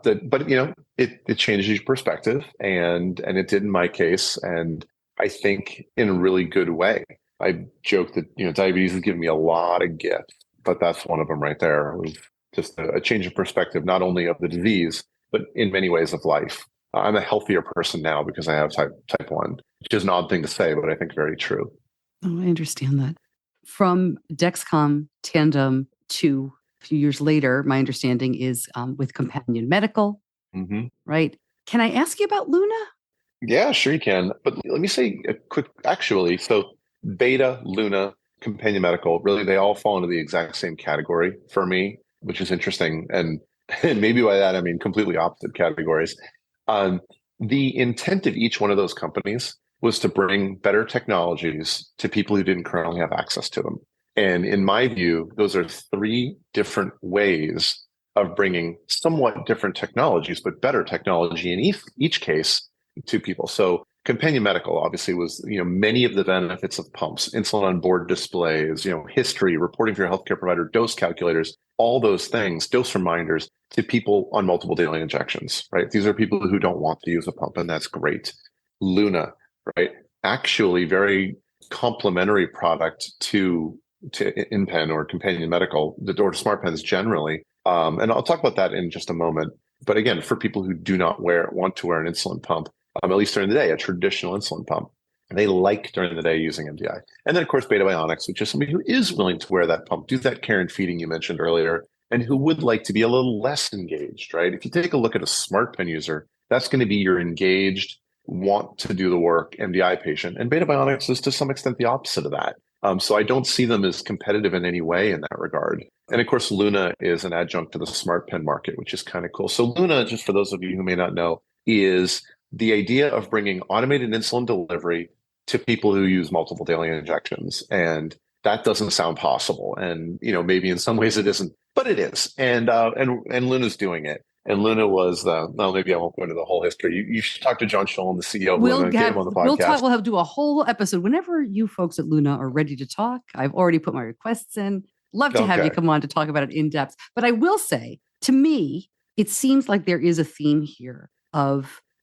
it changes your perspective, and it did in my case. And I think in a really good way. I joke that, diabetes has given me a lot of gifts, but that's one of them right there. It was just a change of perspective, not only of the disease, but in many ways of life. I'm a healthier person now because I have type 1, which is an odd thing to say, but I think very true. Oh, I understand that. From Dexcom Tandem to a few years later, my understanding is with Companion Medical, right? Can I ask you about Luna? Yeah, sure you can. But let me say a quick, so Beta, Luna, Companion Medical, really, they all fall into the exact same category for me, which is interesting. And maybe by that, I mean completely opposite categories. The intent of each one of those companies was to bring better technologies to people who didn't currently have access to them. And in my view, those are 3 different ways of bringing somewhat different technologies, but better technology in each case to people. So Companion Medical obviously was, many of the benefits of pumps, insulin on board displays, history, reporting for your healthcare provider, dose calculators, all those things, dose reminders to people on multiple daily injections, right? These are people who don't want to use a pump, and that's great. Luna, right? Actually very complementary product to InPen or Companion Medical, the door to smart pens generally. And I'll talk about that in just a moment. But again, for people who do not want to wear an insulin pump, at least during the day, a traditional insulin pump, they like during the day using MDI. And then, of course, Beta Bionics, which is somebody who is willing to wear that pump, do that care and feeding you mentioned earlier, and who would like to be a little less engaged, right? If you take a look at a smart pen user, that's going to be your engaged, want to do the work MDI patient. And Beta Bionics is to some extent the opposite of that. So I don't see them as competitive in any way in that regard. And of course, Luna is an adjunct to the smart pen market, which is kind of cool. So Luna, just for those of you who may not know, is the idea of bringing automated insulin delivery to people who use multiple daily injections. And that doesn't sound possible. And, maybe in some ways it isn't, but it is. And Luna's doing it. And Luna was, maybe I won't go into the whole history. You should talk to John Schoen, the CEO of Luna, get him on the podcast. We'll do a whole episode. Whenever you folks at Luna are ready to talk, I've already put my requests in. Love to have you come on to talk about it in depth. But I will say, to me, it seems like there is a theme here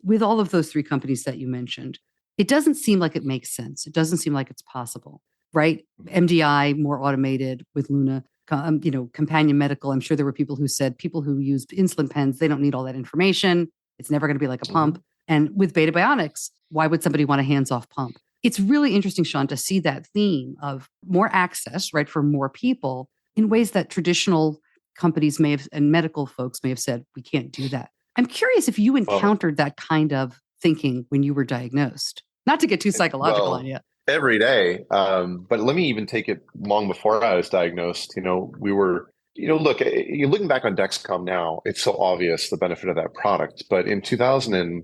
with all of those 3 companies that you mentioned, it doesn't seem like it makes sense. It doesn't seem like it's possible, right? MDI, more automated with Luna, Companion Medical. I'm sure there were people who said people who use insulin pens, they don't need all that information. It's never going to be like a pump. And with Beta Bionics, why would somebody want a hands-off pump? It's really interesting, Sean, to see that theme of more access, right, for more people in ways that traditional companies and medical folks may have said, we can't do that. I'm curious if you encountered that kind of thinking when you were diagnosed. Not to get too psychological on you. Every day. But let me even take it long before I was diagnosed. We were, look, you're looking back on Dexcom now, it's so obvious the benefit of that product. But in 2000,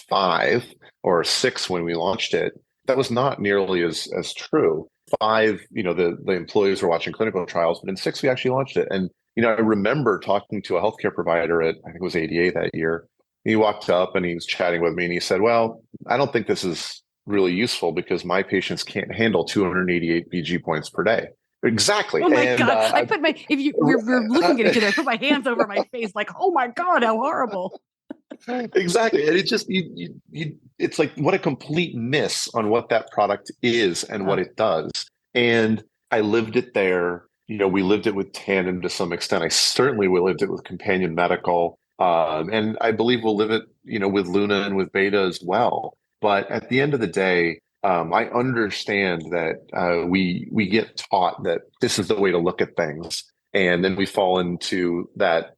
5 or 6 when we launched it, that was not nearly as true. 5, the employees were watching clinical trials, but in 6 we actually launched it. And I remember talking to a healthcare provider at, I think it was ADA that year. He walked up and he was chatting with me and he said, "Well, I don't think this is really useful because my patients can't handle 288 BG points per day." Exactly. Oh my God. I put we're looking at each other, I put my hands over my face like, oh my God, how horrible. Exactly. And it just, it's like, what a complete miss on what that product is and what it does. And I lived it there. We lived it with Tandem to some extent. I certainly lived it with Companion Medical. And I believe we'll live it, with Luna and with Beta as well. But at the end of the day, I understand that we get taught that this is the way to look at things, and then we fall into that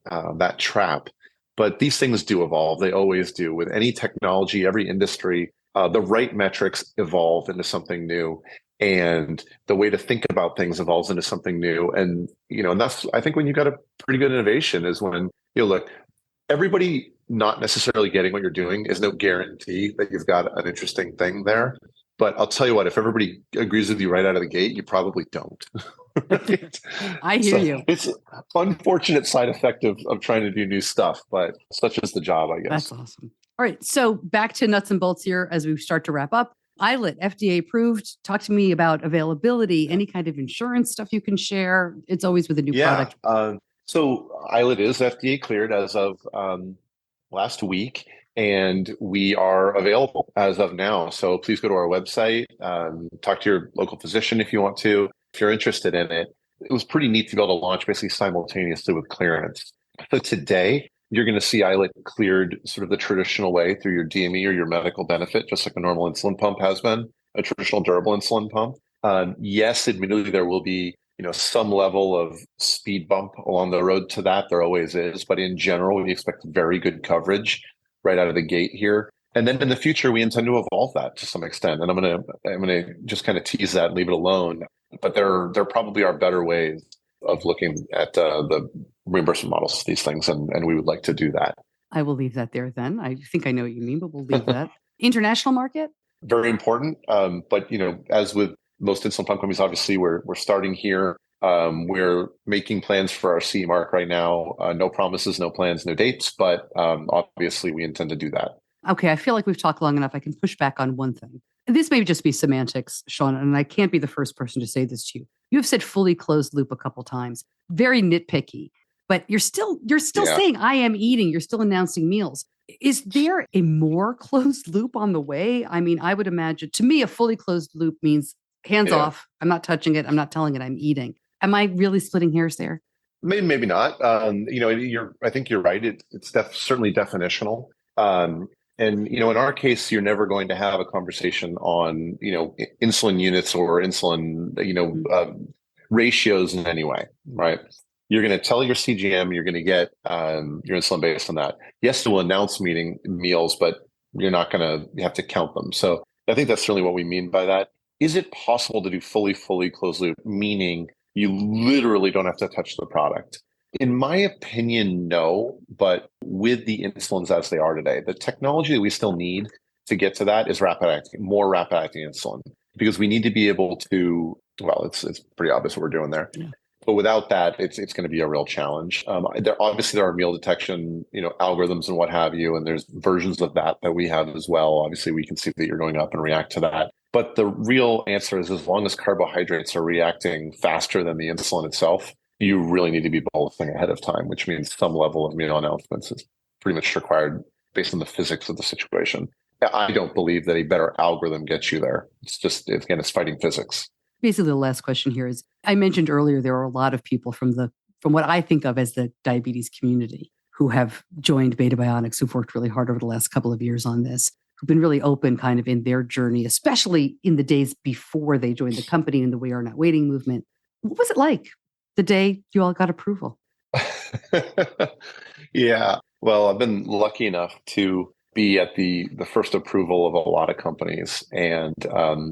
trap. But these things do evolve; they always do. With any technology, every industry, the right metrics evolve into something new, and the way to think about things evolves into something new. And and that's, I think, when you got a pretty good innovation is when look. Everybody not necessarily getting what you're doing is no guarantee that you've got an interesting thing there. But I'll tell you what, if everybody agrees with you right out of the gate, you probably don't. Right? I hear you. It's an unfortunate side effect of trying to do new stuff, but such is the job, I guess. That's awesome. All right. So back to nuts and bolts here as we start to wrap up. iLet, FDA approved. Talk to me about availability, any kind of insurance stuff you can share. It's always with a new product. So iLet is FDA cleared as of last week, and we are available as of now. So please go to our website, talk to your local physician if you want to, if you're interested in it. It was pretty neat to be able to launch basically simultaneously with clearance. So today, you're going to see iLet cleared sort of the traditional way through your DME or your medical benefit, just like a normal insulin pump has been, a traditional durable insulin pump. Yes, admittedly, there will be some level of speed bump along the road to that. There always is. But in general, we expect very good coverage right out of the gate here. And then in the future, we intend to evolve that to some extent. And I'm gonna just kind of tease that and leave it alone. But there probably are better ways of looking at the reimbursement models of these things. And we would like to do that. I will leave that there then. I think I know what you mean, but we'll leave that. International market? Very important. But as with most insulin pump companies, obviously we're starting here. We're making plans for our CE mark right now. No promises, no plans, no dates, but obviously we intend to do that. Okay, I feel like we've talked long enough. I can push back on one thing. This may just be semantics, Sean, and I can't be the first person to say this to you. You have said fully closed loop a couple times. Very nitpicky, but you're still saying I am eating. You're still announcing meals. Is there a more closed loop on the way? I mean, I would imagine, to me, a fully closed loop means hands off. I'm not touching it. I'm not telling it I'm eating. Am I really splitting hairs there? Maybe not. I think you're right. It's certainly definitional. And in our case, you're never going to have a conversation on insulin units or insulin ratios in any way, right? You're going to tell your CGM you're going to get your insulin based on that. Yes, it will announce meals, but you're not going to have to count them. So I think that's certainly what we mean by that. Is it possible to do fully closed loop, meaning you literally don't have to touch the product? In my opinion, no. But with the insulins as they are today, the technology that we still need to get to that is more rapid acting insulin, because we need to be able to, well, it's pretty obvious what we're doing there. Yeah. But without that, it's going to be a real challenge. There are meal detection, algorithms and what have you, and there's versions of that we have as well. Obviously, we can see that you're going up and react to that. But the real answer is, as long as carbohydrates are reacting faster than the insulin itself, you really need to be bolusing ahead of time, which means some level of meal announcements is pretty much required based on the physics of the situation. I don't believe that a better algorithm gets you there. It's fighting physics. Basically, the last question here is, I mentioned earlier, there are a lot of people from what I think of as the diabetes community who have joined Beta Bionics, who've worked really hard over the last couple of years on this, who've been really open kind of in their journey, especially in the days before they joined the company in the We Are Not Waiting movement. What was it like the day you all got approval? Yeah. Well, I've been lucky enough to be at the first approval of a lot of companies, and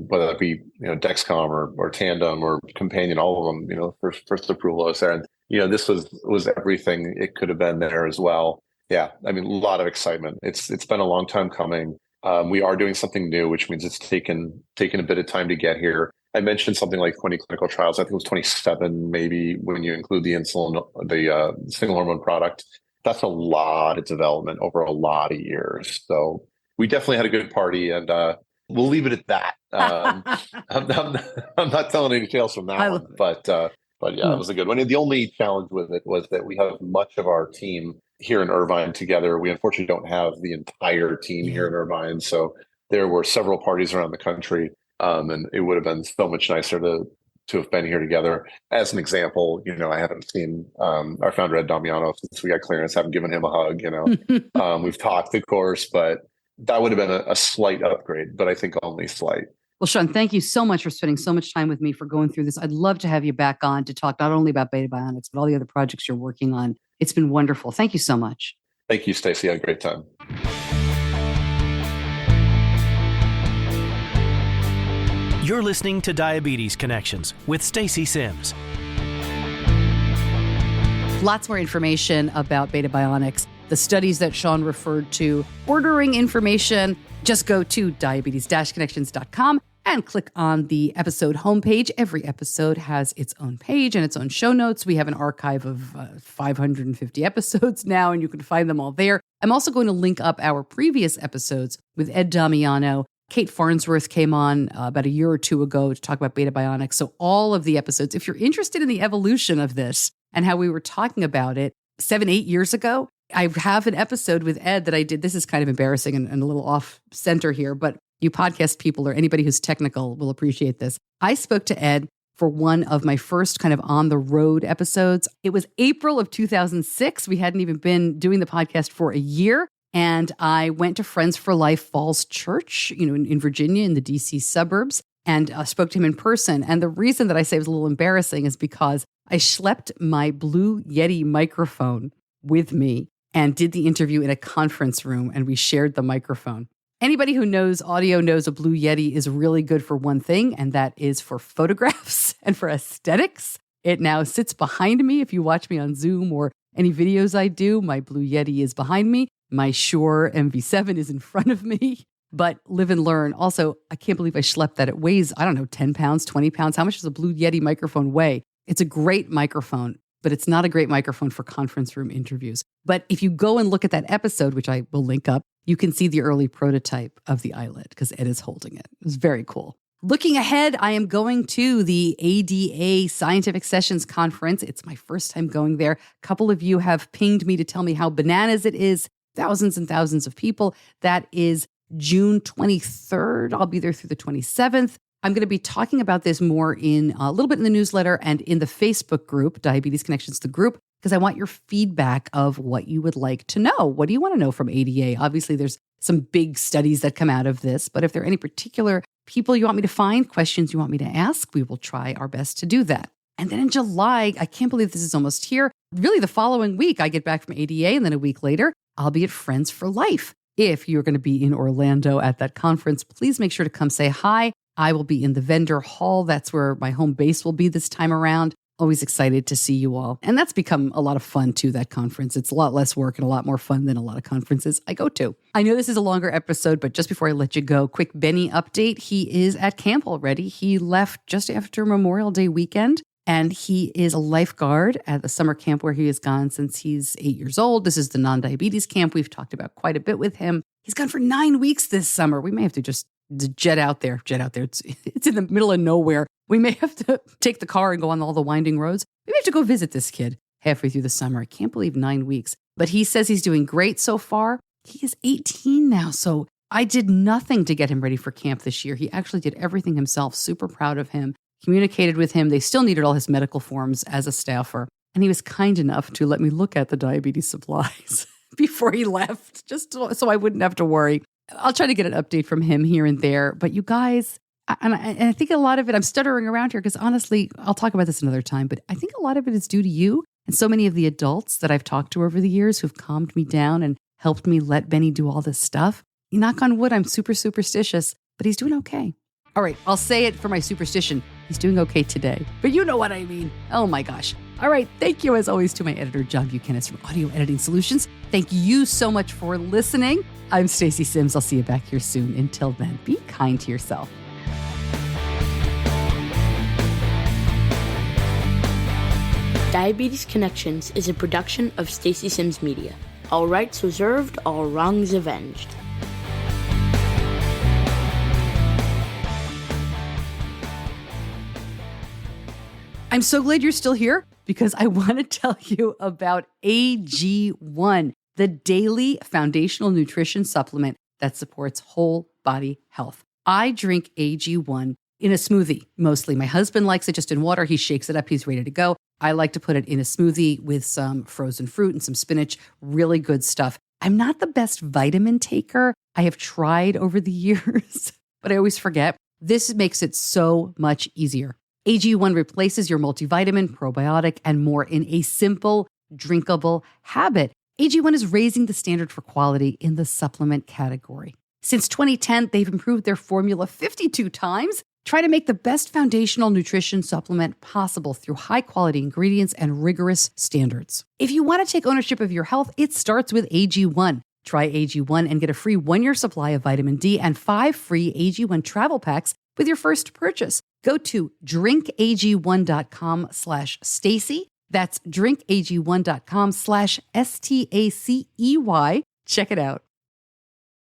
whether that be Dexcom or Tandem or Companion, all of them, first approval was there, and this was everything it could have been there as well. Yeah, I mean, a lot of excitement. It's been a long time coming. We are doing something new, which means it's taken a bit of time to get here. I mentioned something like 20 clinical trials. I think it was 27, maybe when you include the insulin, the single hormone product. That's a lot of development over a lot of years. So we definitely had a good party, and we'll leave it at that. I'm not telling any tales from that one, but yeah, it was a good one. And the only challenge with it was that we have much of our team here in Irvine together. We unfortunately don't have the entire team here in Irvine. So there were several parties around the country, and it would have been so much nicer to have been here together. As an example, I haven't seen our founder, Ed Damiano, since we got clearance. Haven't given him a hug, we've talked, of course, but that would have been a slight upgrade, but I think only slight. Well, Sean, thank you so much for spending so much time with me, for going through this. I'd love to have you back on to talk not only about Beta Bionics, but all the other projects you're working on. It's been wonderful. Thank you so much. Thank you, Stacey. I had a great time. You're listening to Diabetes Connections with Stacey Sims. Lots more information about Beta Bionics, the studies that Sean referred to, ordering information. Just go to diabetes-connections.com and click on the episode homepage. Every episode has its own page and its own show notes. We have an archive of 550 episodes now, and you can find them all there. I'm also going to link up our previous episodes with Ed Damiano. Kate Farnsworth came on about a year or two ago to talk about Beta Bionics. So all of the episodes, if you're interested in the evolution of this and how we were talking about it 7-8 years ago, I have an episode with Ed that I did. This is kind of embarrassing and a little off center here, but you podcast people or anybody who's technical will appreciate this. I spoke to Ed for one of my first kind of on the road episodes. It was April of 2006. We hadn't even been doing the podcast for a year. And I went to Friends for Life Falls Church, in Virginia, in the DC suburbs, and spoke to him in person. And the reason that I say it was a little embarrassing is because I schlepped my Blue Yeti microphone with me and did the interview in a conference room, and we shared the microphone. Anybody who knows audio knows a Blue Yeti is really good for one thing, and that is for photographs and for aesthetics. It now sits behind me. If you watch me on Zoom or any videos I do, my Blue Yeti is behind me. My Shure MV7 is in front of me. But live and learn. Also, I can't believe I schlepped that. It weighs, 10 pounds, 20 pounds. How much does a Blue Yeti microphone weigh? It's a great microphone, but it's not a great microphone for conference room interviews. But if you go and look at that episode, which I will link up, you can see the early prototype of the iLet because Ed is holding it. It was very cool. Looking ahead, I am going to the ADA Scientific Sessions Conference. It's my first time going there. A couple of you have pinged me to tell me how bananas it is. Thousands and thousands of people. That is June 23rd. I'll be there through the 27th. I'm going to be talking about this more in a little bit in the newsletter and in the Facebook group, Diabetes Connections, the group, because I want your feedback of what you would like to know. What do you want to know from ADA? Obviously, there's some big studies that come out of this, but if there are any particular people you want me to find, questions you want me to ask, we will try our best to do that. And then in July, I can't believe this is almost here. Really, the following week, I get back from ADA, and then a week later, I'll be at Friends for Life. If you're going to be in Orlando at that conference, please make sure to come say hi. I will be in the vendor hall. That's where my home base will be this time around. Always excited to see you all. And that's become a lot of fun too, that conference. It's a lot less work and a lot more fun than a lot of conferences I go to. I know this is a longer episode, but just before I let you go, quick Benny update. He is at camp already. He left just after Memorial Day weekend, and he is a lifeguard at the summer camp where he has gone since he's 8 years old. This is the non-diabetes camp. We've talked about quite a bit with him. He's gone for 9 weeks this summer. We may have to just jet out there. It's in the middle of nowhere. We may have to take the car and go on all the winding roads. We may have to go visit this kid halfway through the summer. I can't believe 9 weeks. But he says he's doing great so far. He is 18 now, so I did nothing to get him ready for camp this year. He actually did everything himself. Super proud of him. Communicated with him. They still needed all his medical forms as a staffer. And he was kind enough to let me look at the diabetes supplies before he left, just so I wouldn't have to worry. I'll try to get an update from him here and there. But you guys, and I think a lot of it, I'm stuttering around here because honestly, I'll talk about this another time, but I think a lot of it is due to you and so many of the adults that I've talked to over the years who've calmed me down and helped me let Benny do all this stuff. Knock on wood, I'm super superstitious, but he's doing okay. All right, I'll say it for my superstition. He's doing okay today. But you know what I mean. Oh my gosh. All right, thank you as always to my editor, John Buchanan from Audio Editing Solutions. Thank you so much for listening. I'm Stacey Sims. I'll see you back here soon. Until then, be kind to yourself. Diabetes Connections is a production of Stacey Sims Media. All rights reserved, all wrongs avenged. I'm so glad you're still here because I want to tell you about AG1, the daily foundational nutrition supplement that supports whole body health. I drink AG1 in a smoothie, mostly. My husband likes it just in water. He shakes it up. He's ready to go. I like to put it in a smoothie with some frozen fruit and some spinach. Really good stuff. I'm not the best vitamin taker. I have tried over the years, but I always forget. This makes it so much easier. AG1 replaces your multivitamin, probiotic, and more in a simple, drinkable habit. AG1 is raising the standard for quality in the supplement category. Since 2010, they've improved their formula 52 times. Try to make the best foundational nutrition supplement possible through high-quality ingredients and rigorous standards. If you want to take ownership of your health, it starts with AG1. Try AG1 and get a free 1-year supply of vitamin D and 5 free AG1 travel packs with your first purchase. Go to drinkag1.com/Stacey. That's drinkag1.com/STACEY. Check it out.